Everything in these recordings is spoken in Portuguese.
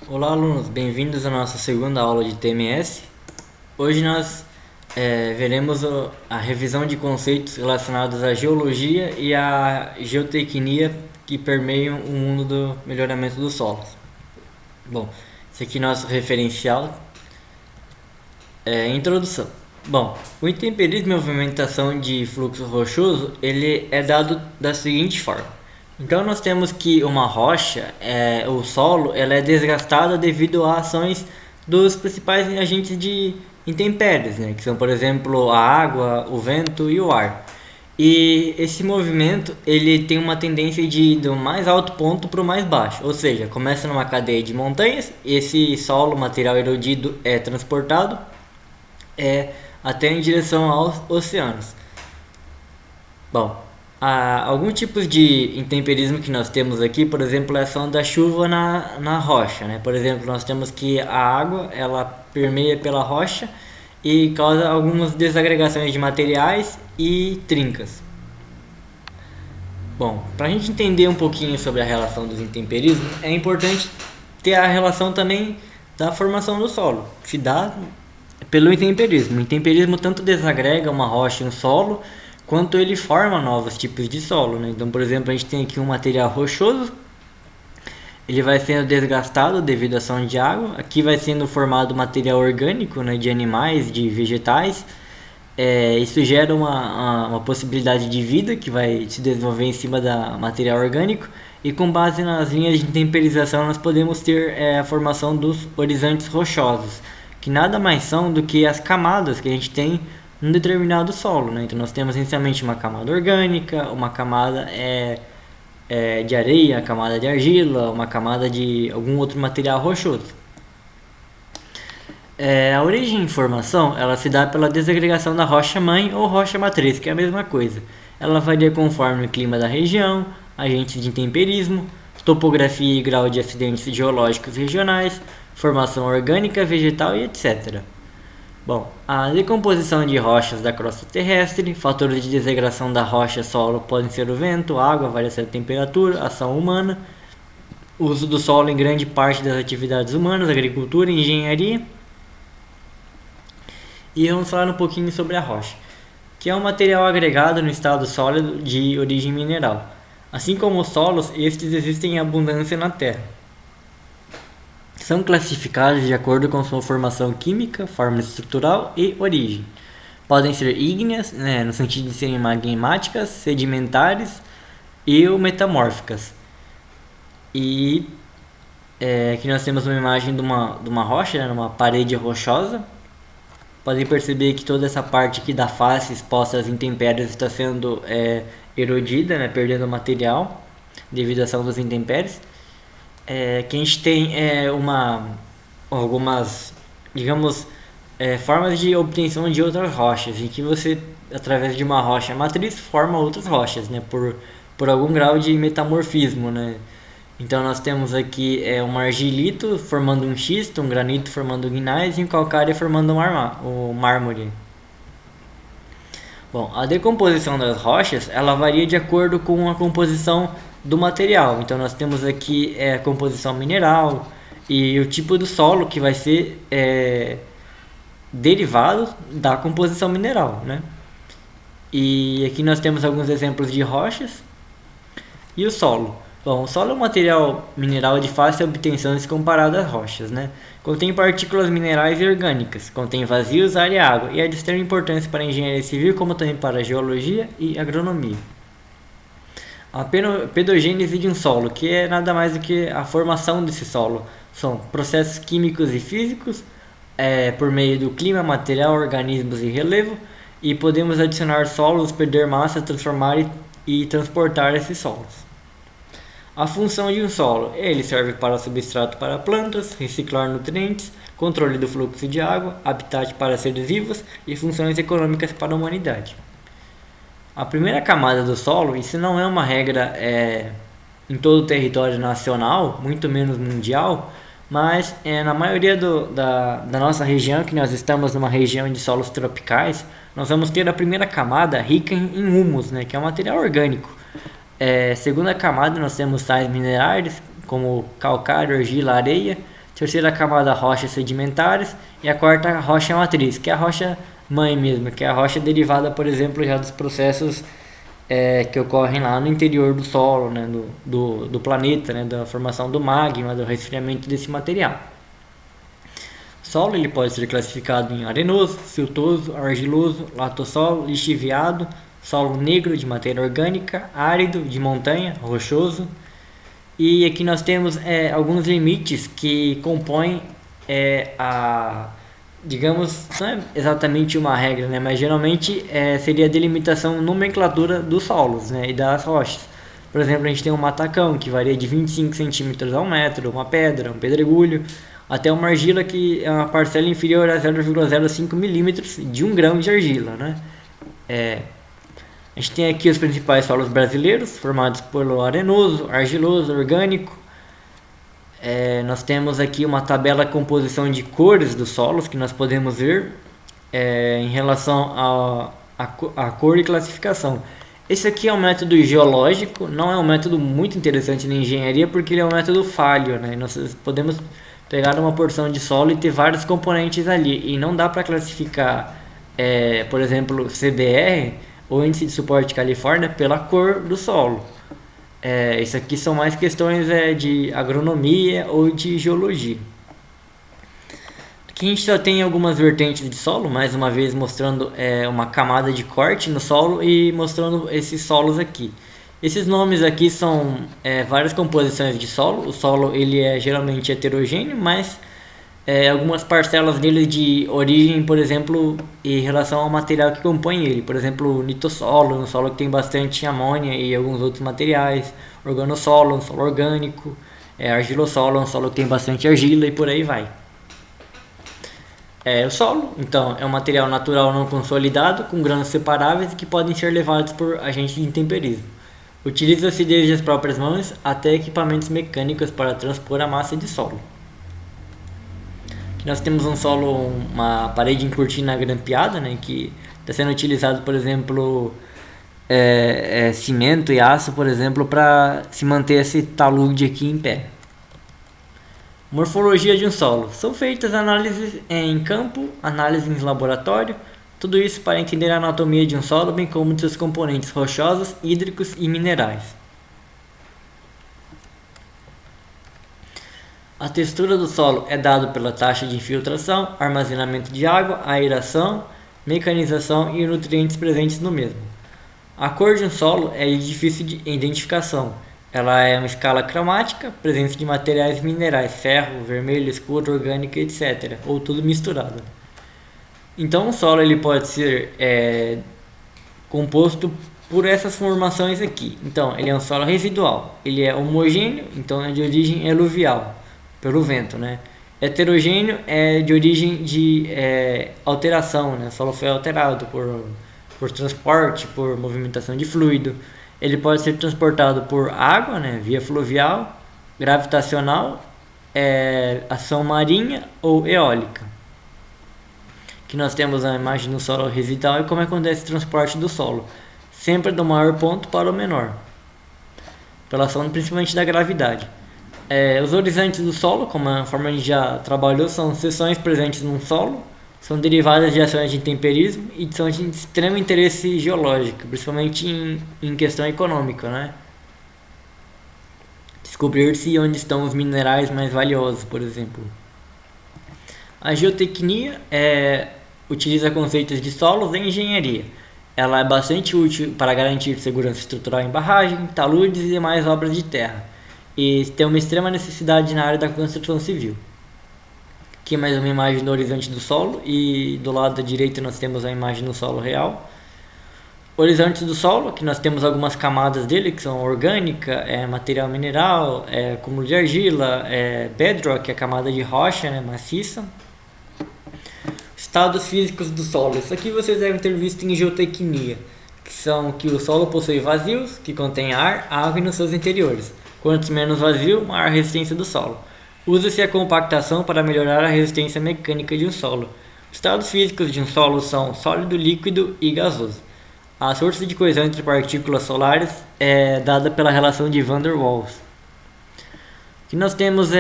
Olá, alunos, bem-vindos à nossa segunda aula de TMS. Hoje nós veremos a revisão de conceitos relacionados à geologia e à geotecnia que permeiam o mundo do melhoramento dos solos. Bom, esse aqui é nosso referencial. Introdução. Bom, o intemperismo e movimentação de fluxo rochoso ele é dado da seguinte forma. Então nós temos que uma rocha, o solo, ela é desgastada devido a ações dos principais agentes de intempéries, né? Que são, por exemplo, a água, o vento e o ar. E esse movimento ele tem uma tendência de ir do mais alto ponto para o mais baixo, ou seja, começa numa cadeia de montanhas, esse solo, material erodido é transportado até em direção aos oceanos. Bom, alguns tipos de intemperismo que nós temos aqui, por exemplo, é a ação da chuva na rocha, né? Por exemplo, nós temos que a água ela permeia pela rocha e causa algumas desagregações de materiais e trincas. Bom, para a gente entender um pouquinho sobre a relação dos intemperismos, é importante ter a relação também da formação do solo, que se dá pelo intemperismo. O intemperismo tanto desagrega uma rocha e um solo, quanto ele forma novos tipos de solo, né? Então, por exemplo, a gente tem aqui um material rochoso, ele vai sendo desgastado devido à ação de água. Aqui vai sendo formado material orgânico, né, de animais, de vegetais. Isso gera uma possibilidade de vida que vai se desenvolver em cima da material orgânico. E com base nas linhas de temperização nós podemos ter a formação dos horizontes rochosos, que nada mais são do que as camadas que a gente tem num determinado solo, né? Então nós temos inicialmente uma camada orgânica, uma camada de areia, uma camada de argila, uma camada de algum outro material rochoso. A origem em formação ela se dá pela desagregação da rocha mãe ou rocha matriz, que é a mesma coisa. Ela varia conforme o clima da região, agentes de intemperismo, topografia e grau de acidentes geológicos regionais, formação orgânica, vegetal e etc. Bom, a decomposição de rochas da crosta terrestre, fatores de desagração da rocha solo podem ser o vento, água, variação de temperatura, ação humana, uso do solo em grande parte das atividades humanas, agricultura e engenharia. E vamos falar um pouquinho sobre a rocha, que é um material agregado no estado sólido de origem mineral. Assim como os solos, estes existem em abundância na Terra. São classificados de acordo com sua formação química, forma estrutural e origem. Podem ser ígneas, né, no sentido de serem magmáticas, sedimentares e metamórficas. E aqui nós temos uma imagem de uma rocha, né, uma parede rochosa. Podem perceber que toda essa parte aqui da face exposta às intempéries está sendo erodida, né, perdendo material devido à ação das intempéries. Que a gente tem algumas, digamos, formas de obtenção de outras rochas, em que você, através de uma rocha matriz, forma outras rochas, né, por algum grau de metamorfismo, né. Então nós temos aqui um argilito formando um xisto, um granito formando gneiss e um calcário formando o mármore. Bom, a decomposição das rochas ela varia de acordo com a composição do material. Então nós temos aqui a composição mineral e o tipo do solo que vai ser derivado da composição mineral, né? E aqui nós temos alguns exemplos de rochas e o solo. Bom, o solo é um material mineral de fácil obtenção se comparado às rochas, né? Contém partículas minerais e orgânicas, contém vazios, ar e água, e é de extrema importância para a engenharia civil, como também para a geologia e agronomia. A pedogênese de um solo, que é nada mais do que a formação desse solo, são processos químicos e físicos, por meio do clima, material, organismos e relevo, e podemos adicionar solos, perder massa, transformar e transportar esses solos. A função de um solo, ele serve para substrato para plantas, reciclar nutrientes, controle do fluxo de água, habitat para seres vivos e funções econômicas para a humanidade. A primeira camada do solo, isso não é uma regra em todo o território nacional, muito menos mundial, mas na maioria da nossa região, que nós estamos numa região de solos tropicais, nós vamos ter a primeira camada rica em humus, né, que é um material orgânico. Segunda camada nós temos sais minerais como calcário, argila, areia. Terceira camada, rochas sedimentares. E a quarta, rocha matriz, que é a rocha mãe mesmo, que é a rocha derivada, por exemplo, já dos processos que ocorrem lá no interior do solo, né, do planeta, né, da formação do magma, do resfriamento desse material. O solo ele pode ser classificado em arenoso, siltoso, argiloso, latossolo, lixiviado, solo negro de matéria orgânica, árido de montanha, rochoso. E aqui nós temos alguns limites que compõem digamos, não é exatamente uma regra, né? Mas geralmente seria a delimitação nomenclatura dos solos, né? E das rochas. Por exemplo, a gente tem um matacão que varia de 25 centímetros a 1 metro, uma pedra, um pedregulho, até uma argila que é uma parcela inferior a 0,05 milímetros de 1 grão de argila, né? A gente tem aqui os principais solos brasileiros, formados pelo arenoso, argiloso, orgânico. Nós temos aqui uma tabela de composição de cores dos solos que nós podemos ver em relação à cor e classificação. Esse aqui é um método geológico, não é um método muito interessante na engenharia porque ele é um método falho, né? Nós podemos pegar uma porção de solo e ter vários componentes ali e não dá para classificar, por exemplo, CDR ou índice de suporte Califórnia pela cor do solo. Isso aqui são mais questões de agronomia ou de geologia. Aqui a gente só tem algumas vertentes de solo, mais uma vez mostrando uma camada de corte no solo e mostrando esses solos aqui. Esses nomes aqui são várias composições de solo. O solo ele é geralmente heterogêneo, mas algumas parcelas dele de origem, por exemplo, em relação ao material que compõe ele. Por exemplo, nitossolo, um solo que tem bastante amônia e alguns outros materiais. Organossolo, um solo orgânico. Argilossolo, um solo que tem bastante argila e por aí vai. O solo, então, é um material natural não consolidado, com grãos separáveis que podem ser levados por agentes de intemperismo. Utiliza-se desde as próprias mãos até equipamentos mecânicos para transpor a massa de solo. Nós temos um solo, uma parede em cortina grampeada, né, que está sendo utilizado, por exemplo, cimento e aço, por exemplo, para se manter esse talude aqui em pé. Morfologia de um solo. São feitas análises em campo, análises em laboratório, tudo isso para entender a anatomia de um solo, bem como de seus componentes rochosos, hídricos e minerais. A textura do solo é dada pela taxa de infiltração, armazenamento de água, aeração, mecanização e nutrientes presentes no mesmo. A cor de um solo é difícil de identificação. Ela é uma escala cromática, presença de materiais minerais, ferro, vermelho, escuro, orgânico, etc. Ou tudo misturado. Então o solo ele pode ser composto por essas formações aqui. Então ele é um solo residual, ele é homogêneo, então é de origem eluvial, pelo vento, né? Heterogêneo é de origem de alteração, né? O solo foi alterado por transporte, por movimentação de fluido. Ele pode ser transportado por água, né? Via fluvial, gravitacional, ação marinha ou eólica. Aqui nós temos a imagem do solo residual e como acontece o transporte do solo, sempre do maior ponto para o menor, pela ação principalmente da gravidade. Os horizontes do solo, como a forma a gente já trabalhou, são seções presentes num solo, são derivadas de ações de intemperismo e são de extremo interesse geológico, principalmente em questão econômica, né? Descobrir-se onde estão os minerais mais valiosos, por exemplo. A geotecnia utiliza conceitos de solos em engenharia. Ela é bastante útil para garantir segurança estrutural em barragem, taludes e demais obras de terra. E tem uma extrema necessidade na área da construção civil. Aqui mais uma imagem do horizonte do solo e do lado direito nós temos a imagem do solo real. Horizonte do solo, aqui nós temos algumas camadas dele que são orgânica, material mineral, cúmulo de argila, bedrock, que é a camada de rocha, né, maciça. Estados físicos do solo. Isso aqui vocês devem ter visto em geotecnia, que são que o solo possui vazios, que contém ar, água nos seus interiores. Quanto menos vazio, maior a resistência do solo. Usa-se a compactação para melhorar a resistência mecânica de um solo. Os estados físicos de um solo são sólido, líquido e gasoso. A força de coesão entre partículas solares é dada pela relação de Van der Waals. Aqui nós temos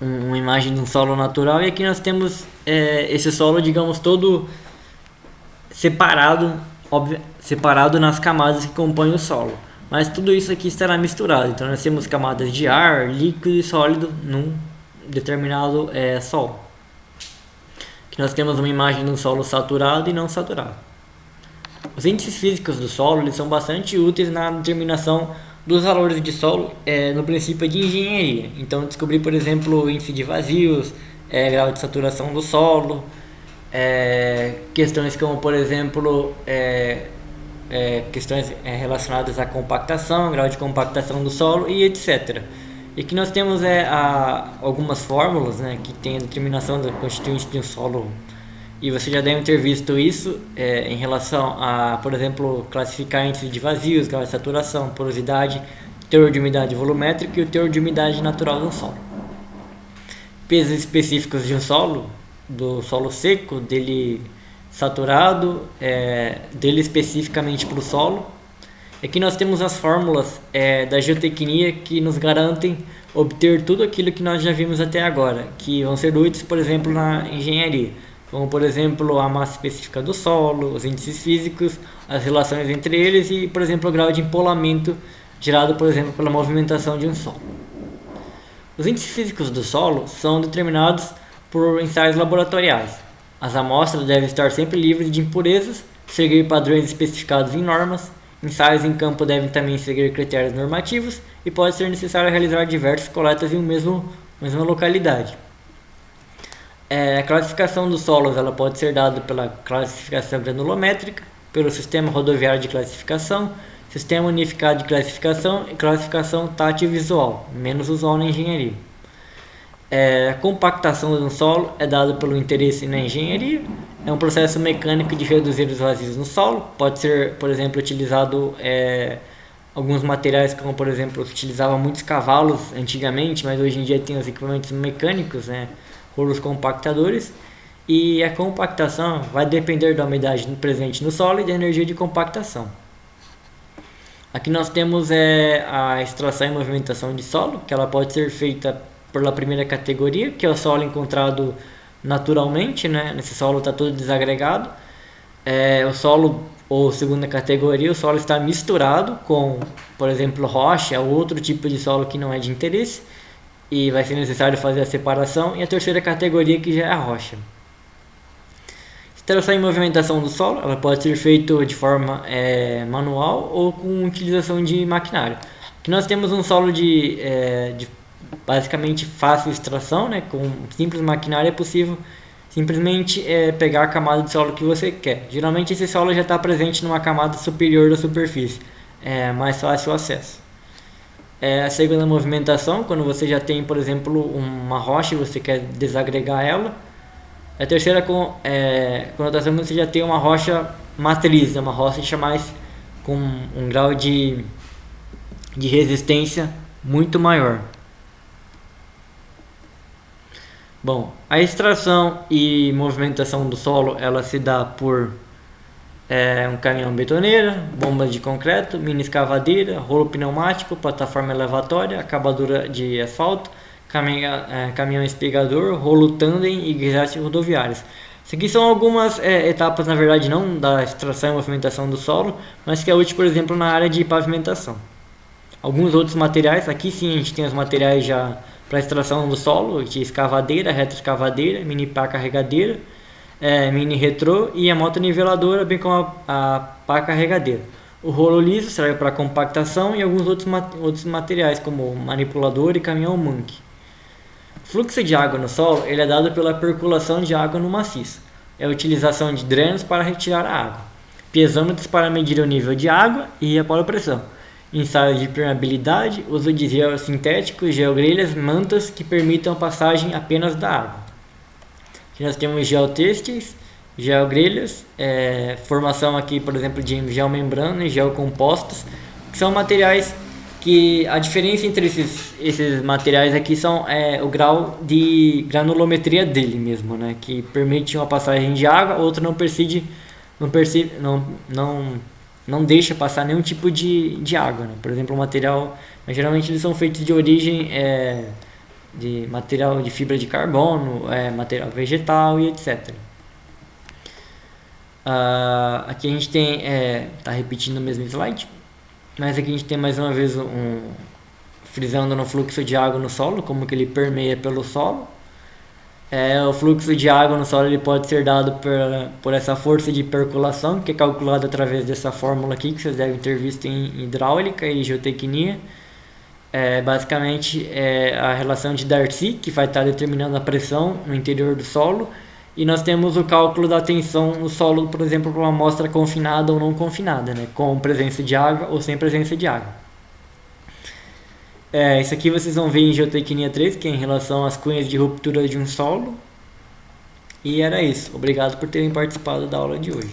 uma imagem de um solo natural, e aqui nós temos esse solo, digamos, todo separado, separado nas camadas que compõem o solo. Mas tudo isso aqui estará misturado. Então nós temos camadas de ar, líquido e sólido num determinado solo. Aqui nós temos uma imagem de um solo saturado e não saturado. Os índices físicos do solo eles são bastante úteis na determinação dos valores de solo no princípio de engenharia. Então descobrir, por exemplo, o índice de vazios, grau de saturação do solo, questões como, por exemplo, questões relacionadas à compactação, grau de compactação do solo e etc. E aqui nós temos algumas fórmulas, né, que tem a determinação da constituinte de um solo, e você já deve ter visto isso em relação a, por exemplo, classificar índice de vazios, grau de saturação, porosidade, teor de umidade volumétrica e o teor de umidade natural do solo. Pesos específicos de um solo, do solo seco, dele saturado, dele especificamente para o solo. Aqui nós temos as fórmulas da geotecnia que nos garantem obter tudo aquilo que nós já vimos até agora, que vão ser úteis, por exemplo, na engenharia, como por exemplo a massa específica do solo, os índices físicos, as relações entre eles e, por exemplo, o grau de empolamento gerado, por exemplo, pela movimentação de um solo. Os índices físicos do solo são determinados por ensaios laboratoriais. As amostras devem estar sempre livres de impurezas, seguir padrões especificados em normas. Ensaios em campo devem também seguir critérios normativos e pode ser necessário realizar diversas coletas em mesma localidade. A classificação dos solos ela pode ser dada pela classificação granulométrica, pelo sistema rodoviário de classificação, sistema unificado de classificação e classificação tátil visual, menos usual na engenharia. A compactação de um solo é dada pelo interesse na engenharia. É um processo mecânico de reduzir os vazios no solo. Pode ser, por exemplo, utilizado alguns materiais, como por exemplo, utilizava muitos cavalos antigamente, mas hoje em dia tem os equipamentos mecânicos, né, rolos compactadores. E a compactação vai depender da umidade presente no solo e da energia de compactação. Aqui nós temos a extração e movimentação de solo, que ela pode ser feita pela primeira categoria, que é o solo encontrado naturalmente, né? Nesse solo está todo desagregado. O solo, ou segunda categoria, o solo está misturado com, por exemplo, rocha ou outro tipo de solo que não é de interesse, e vai ser necessário fazer a separação. E a terceira categoria, que já é a rocha. Extração e movimentação do solo, ela pode ser feita de forma manual ou com utilização de maquinário. Aqui nós temos um solo de basicamente fácil extração, né? Com simples maquinário é possível simplesmente pegar a camada de solo que você quer. Geralmente esse solo já está presente numa camada superior da superfície, é mais fácil o acesso. A segunda movimentação, quando você já tem, por exemplo, uma rocha e você quer desagregar ela. A terceira conotação, quando você já tem uma rocha matriz, uma rocha mais com um grau de resistência muito maior. Bom, a extração e movimentação do solo ela se dá por um caminhão betoneira, bombas de concreto, mini escavadeira, rolo pneumático, plataforma elevatória, acabadora de asfalto, caminhão espigador, rolo tandem e guinchastes rodoviários. Isso aqui são algumas etapas, na verdade, não da extração e movimentação do solo, mas que é útil, por exemplo, na área de pavimentação. Alguns outros materiais, aqui sim a gente tem os materiais já para extração do solo, de escavadeira, retroescavadeira, mini pá carregadeira, mini retrô e a moto niveladora, bem como a pá carregadeira. O rolo liso serve para compactação e alguns outros materiais, como manipulador e caminhão manque. O fluxo de água no solo ele é dado pela percolação de água no maciço. É a utilização de drenos para retirar a água, piezômetros para medir o nível de água e a polopressão, ensaios de permeabilidade, uso de gel sintético, geogrelhas, mantas que permitam a passagem apenas da água. Aqui nós temos geotêxteis, geogrelhas, formação aqui, por exemplo, de geomembrana e geocompostos, que são materiais que a diferença entre esses materiais aqui são o grau de granulometria dele mesmo, né? Que permite uma passagem de água, outro não deixa passar nenhum tipo de água, né? Por exemplo, o material, geralmente eles são feitos de origem de material de fibra de carbono, material vegetal e etc. Aqui a gente tem, tá repetindo o mesmo slide, mas aqui a gente tem mais uma vez frisando no fluxo de água no solo, como que ele permeia pelo solo. O fluxo de água no solo ele pode ser dado por essa força de percolação, que é calculada através dessa fórmula aqui, que vocês devem ter visto em hidráulica e geotecnia. Basicamente é a relação de Darcy, que vai estar determinando a pressão no interior do solo. E nós temos o cálculo da tensão no solo, por exemplo, para uma amostra confinada ou não confinada, né? Com presença de água ou sem presença de água. Isso aqui vocês vão ver em Geotecnia 3, que é em relação às cunhas de ruptura de um solo. E era isso. Obrigado por terem participado da aula de hoje.